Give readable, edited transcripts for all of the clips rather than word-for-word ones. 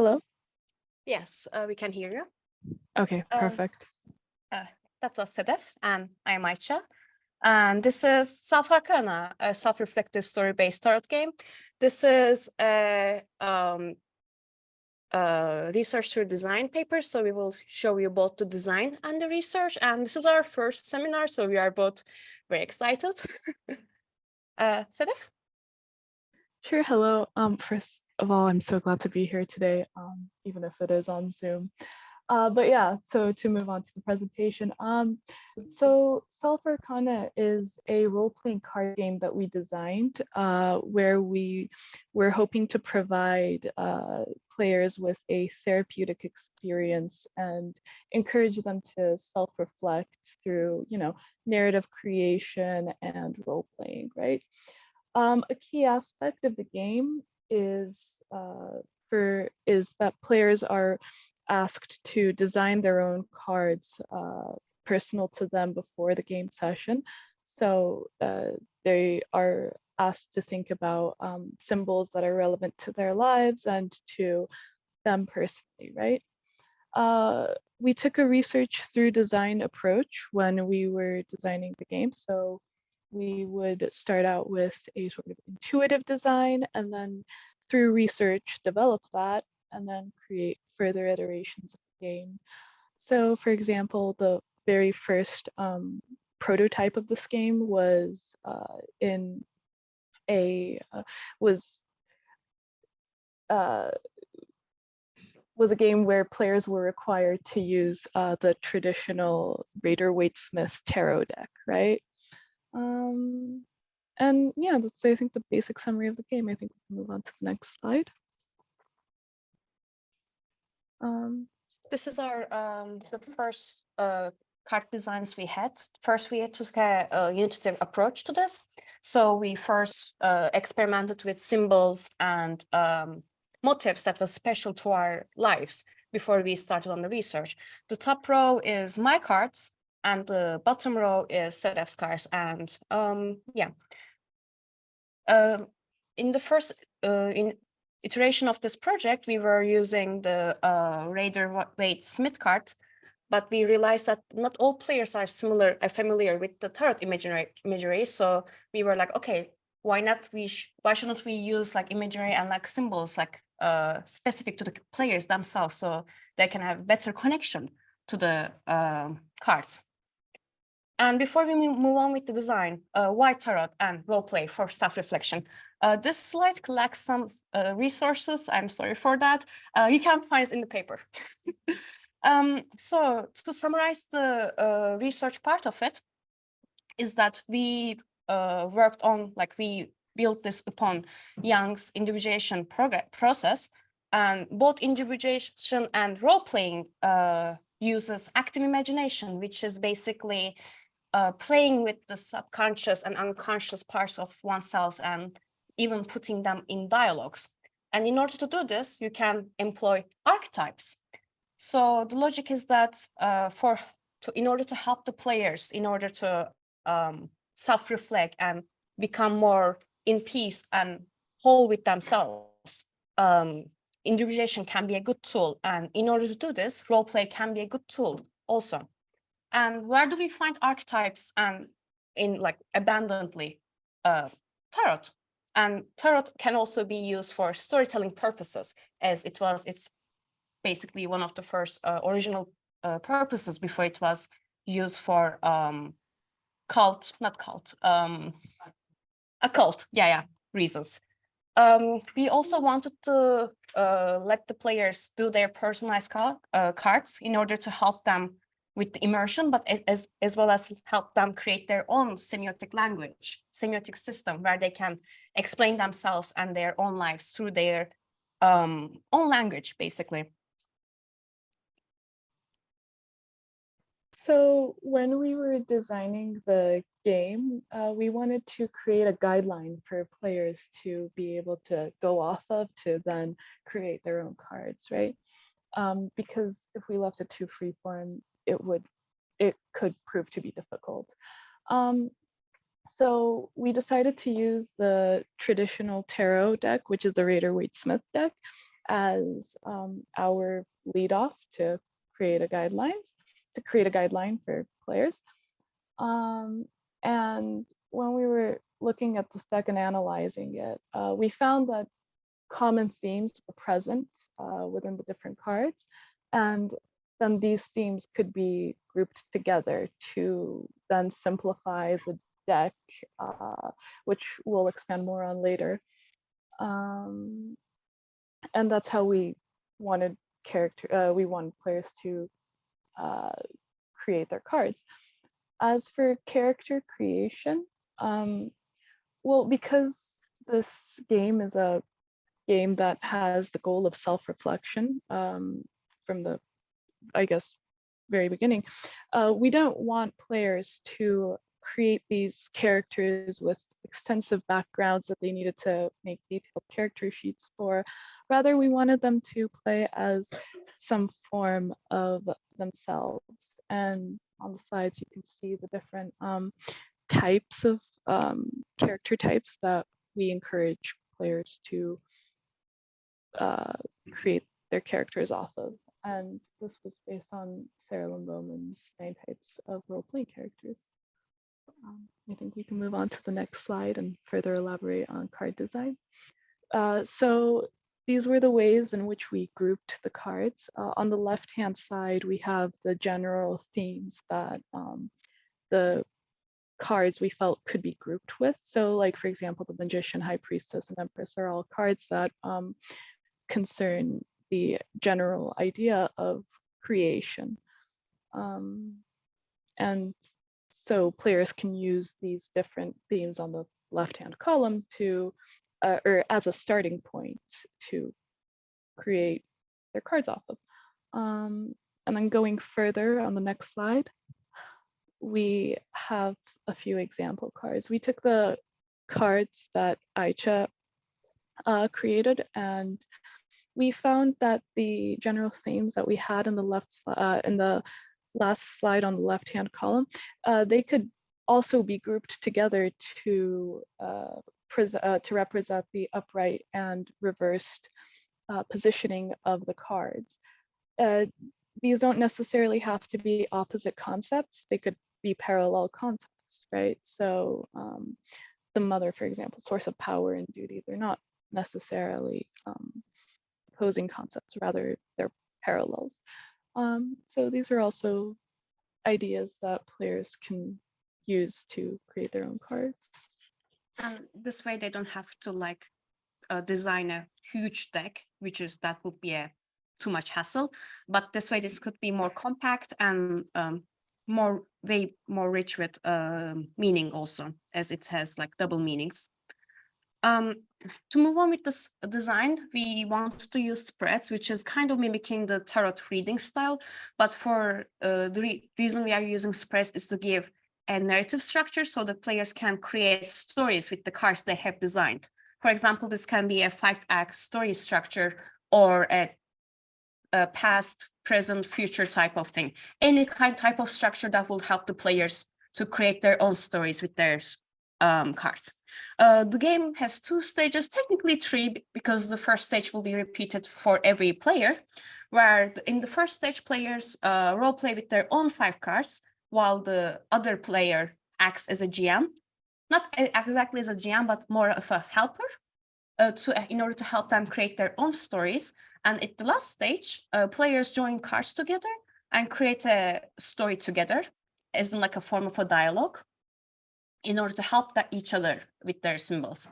hello? Yes, we can hear you. Okay, perfect. That was Sedef, and I am Ayça. And this is Arcana, a self-reflective story-based tarot game. This is a research through design paper, so we will show you both the design and the research. And this is our first seminar, so we are both very excited. Sedef? Sure, hello. First of all, I'm so glad to be here today, even if it is on Zoom. But yeah, so to move on to the presentation. So Arcana is a role-playing card game that we designed where we're hoping to provide players with a therapeutic experience and encourage them to self-reflect through, narrative creation and role-playing, right? A key aspect of the game is that players are asked to design their own cards personal to them before the game session. So they are asked to think about symbols that are relevant to their lives and to them personally, right? We took a research through design approach when we were designing the game. So we would start out with a sort of intuitive design and then through research develop that and then create further iterations of the game. So for example, the very first prototype of this game was was a game where players were required to use the traditional Rider-Waite-Smith tarot deck, right? And yeah, that's, I think, the basic summary of the game. I think we can move on to the next slide. This is our the first card designs we had. First, we took a intuitive approach to this. So we first experimented with symbols and motifs that was special to our lives before we started on the research. The top row is my cards, and the bottom row is Sedef's cards. And in the first iteration of this project, we were using the Rider-Waite-Smith card, but we realized that not all players are familiar with the tarot imagery. So we were like, okay, why shouldn't we use like imagery and like symbols like specific to the players themselves, so they can have better connection to the cards. And before we move on with the design, why tarot and roleplay for self-reflection? This slide lacks some resources. I'm sorry for that. You can find it in the paper. So to summarize the research part of it, is that we worked on, like we built this upon Jung's individuation process, and both individuation and role-playing uses active imagination, which is basically playing with the subconscious and unconscious parts of oneself and even putting them in dialogues. And in order to do this, you can employ archetypes. So the logic is that in order to help the players, in order to self-reflect and become more in peace and whole with themselves, individuation can be a good tool. And in order to do this, role-play can be a good tool also. And where do we find archetypes and in like abundantly? Tarot. And tarot can also be used for storytelling purposes, as it's basically one of the first original purposes before it was used for occult reasons. We also wanted to let the players do their personalized cards in order to help them with the immersion, but as well as help them create their own semiotic language, semiotic system, where they can explain themselves and their own lives through their own language, basically. So when we were designing the game, we wanted to create a guideline for players to be able to go off of to then create their own cards, right? Because if we left it too freeform, it could prove to be difficult. So we decided to use the traditional tarot deck, which is the Rider-Waite-Smith deck. as our lead off to create a guideline for players. And when we were looking at this deck and analyzing it, we found that common themes were present within the different cards, and then these themes could be grouped together to then simplify the deck, which we'll expand more on later. And that's how we wanted players to create their cards. As for character creation, well, because this game is a game that has the goal of self-reflection from the, I guess, very beginning, we don't want players to create these characters with extensive backgrounds that they needed to make detailed character sheets for. Rather, we wanted them to play as some form of themselves. And on the slides, you can see the different types of character types that we encourage players to create their characters off of. And this was based on Sarah Lynn Bowman's 9 types of role-playing characters. I think we can move on to the next slide and further elaborate on card design. So these were the ways in which we grouped the cards. On the left-hand side, we have the general themes that the cards we felt could be grouped with. So like, for example, the Magician, High Priestess, and Empress are all cards that concern the general idea of creation. And so players can use these different themes on the left-hand column to, or as a starting point to create their cards off of. And then going further on the next slide, we have a few example cards. We took the cards that Ayça created, and we found that the general themes that we had in the last slide on the left-hand column, they could also be grouped together to represent the upright and reversed positioning of the cards. These don't necessarily have to be opposite concepts. They could be parallel concepts, right? So the mother, for example, source of power and duty, they're not necessarily opposing concepts, rather they're parallels. So these are also ideas that players can use to create their own cards. And this way they don't have to like design a huge deck, that would be too much hassle. But this way this could be more compact and way more rich with meaning also, as it has like double meanings. To move on with this design, we want to use spreads, which is kind of mimicking the tarot reading style. But for the reason we are using spreads is to give a narrative structure so that players can create stories with the cards they have designed. For example, this can be a 5-act story structure or a past, present, future type of thing. Any type of structure that will help the players to create their own stories with their cards. The game has 2 stages, technically 3, because the first stage will be repeated for every player, where in the first stage, players role play with their own 5 cards, while the other player acts as a GM, not exactly as a GM, but more of a helper, in order to help them create their own stories. And at the last stage, players join cards together and create a story together, as in like a form of a dialogue, in order to help each other with their symbols.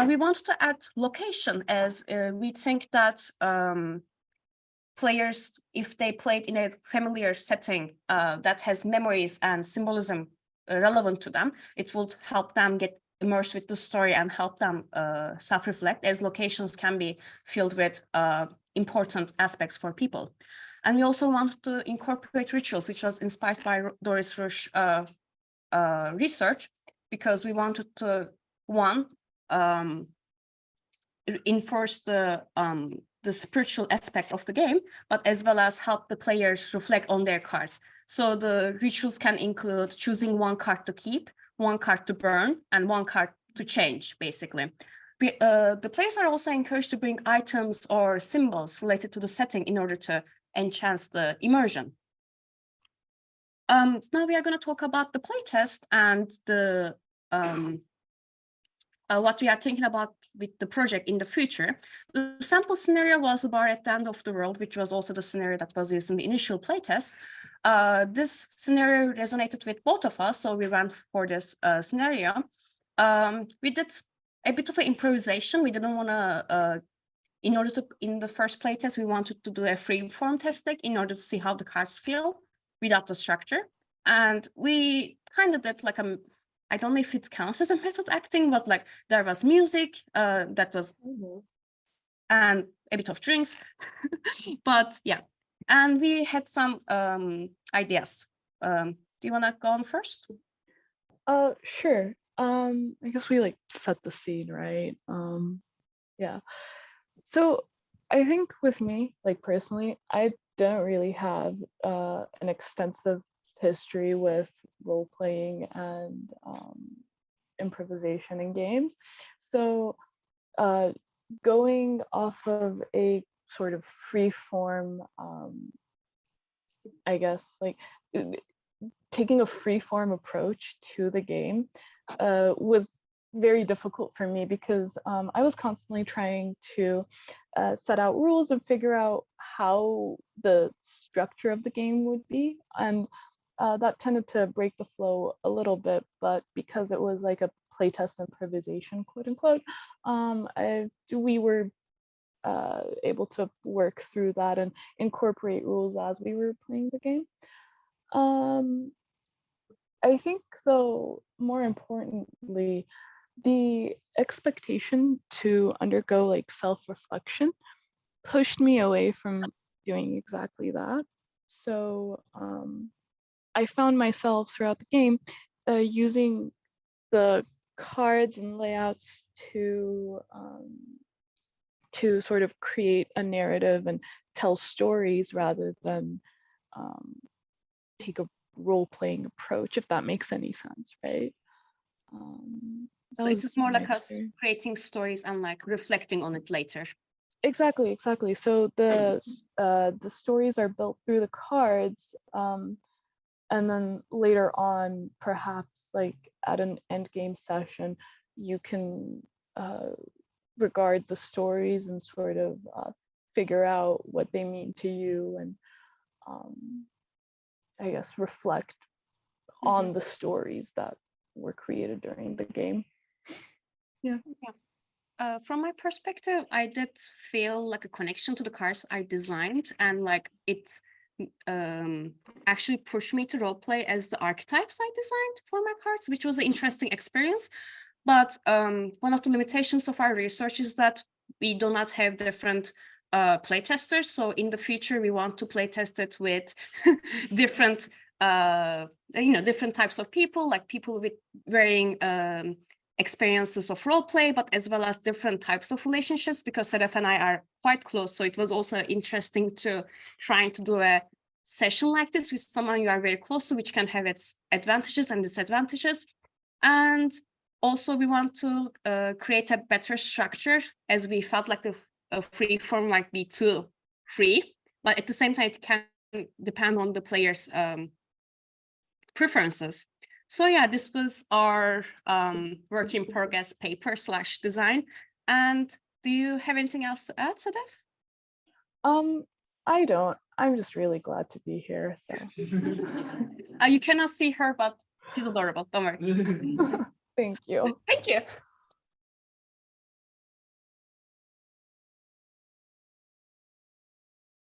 We want to add location, as we think that players, if they played in a familiar setting that has memories and symbolism relevant to them, it would help them get immersed with the story and help them self-reflect, as locations can be filled with important aspects for people. And we also want to incorporate rituals, which was inspired by Doris Rush research, because we wanted to, one, enforce the spiritual aspect of the game, but as well as help the players reflect on their cards. So the rituals can include choosing one card to keep, one card to burn, and one card to change, basically. the players are also encouraged to bring items or symbols related to the setting in order to enhance the immersion. Now we are going to talk about the playtest and the what we are thinking about with the project in the future. The sample scenario was a bar at the end of the world, which was also the scenario that was used in the initial playtest. This scenario resonated with both of us, so we went for this scenario. We did a bit of an improvisation. We didn't want to, in the first playtest, we wanted to do a free form testing in order to see how the cards feel without the structure. And we kind of did like I don't know if it counts as a method acting, but like there was music that was, and a bit of drinks, but yeah. And we had some ideas. Do you want to go on first? Sure. I guess we like set the scene, right? Yeah. So I think with me, like personally, I don't really have an extensive history with role playing and improvisation in games. So going off of a sort of free form, I guess, like taking a free form approach to the game was very difficult for me because I was constantly trying to set out rules and figure out how the structure of the game would be. And that tended to break the flow a little bit, but because it was like a playtest improvisation, quote unquote, we were able to work through that and incorporate rules as we were playing the game. I think, though, more importantly, the expectation to undergo like self-reflection pushed me away from doing exactly that. So I found myself throughout the game using the cards and layouts to sort of create a narrative and tell stories rather than take a role-playing approach, if that makes any sense, right? So it is more like us creating stories and like reflecting on it later. Exactly. So the stories are built through the cards, and then later on, perhaps like at an end game session, you can regard the stories and sort of figure out what they mean to you, and I guess reflect on the stories that were created during the game. Yeah. From my perspective, I did feel like a connection to the cards I designed, and like it actually pushed me to roleplay as the archetypes I designed for my cards, which was an interesting experience. But one of the limitations of our research is that we do not have different playtesters. So in the future, we want to playtest it with different, different types of people, like people with varying experiences of role play, but as well as different types of relationships, because Sedef and I are quite close. So it was also interesting to trying to do a session like this with someone you are very close to, which can have its advantages and disadvantages. And also we want to create a better structure, as we felt like the free form might be too free, but at the same time, it can depend on the player's preferences. So yeah, this was our work in progress paper / design. And do you have anything else to add, Sedef? I don't. I'm just really glad to be here. So you cannot see her, but she's adorable. Don't worry. Thank you. Thank you.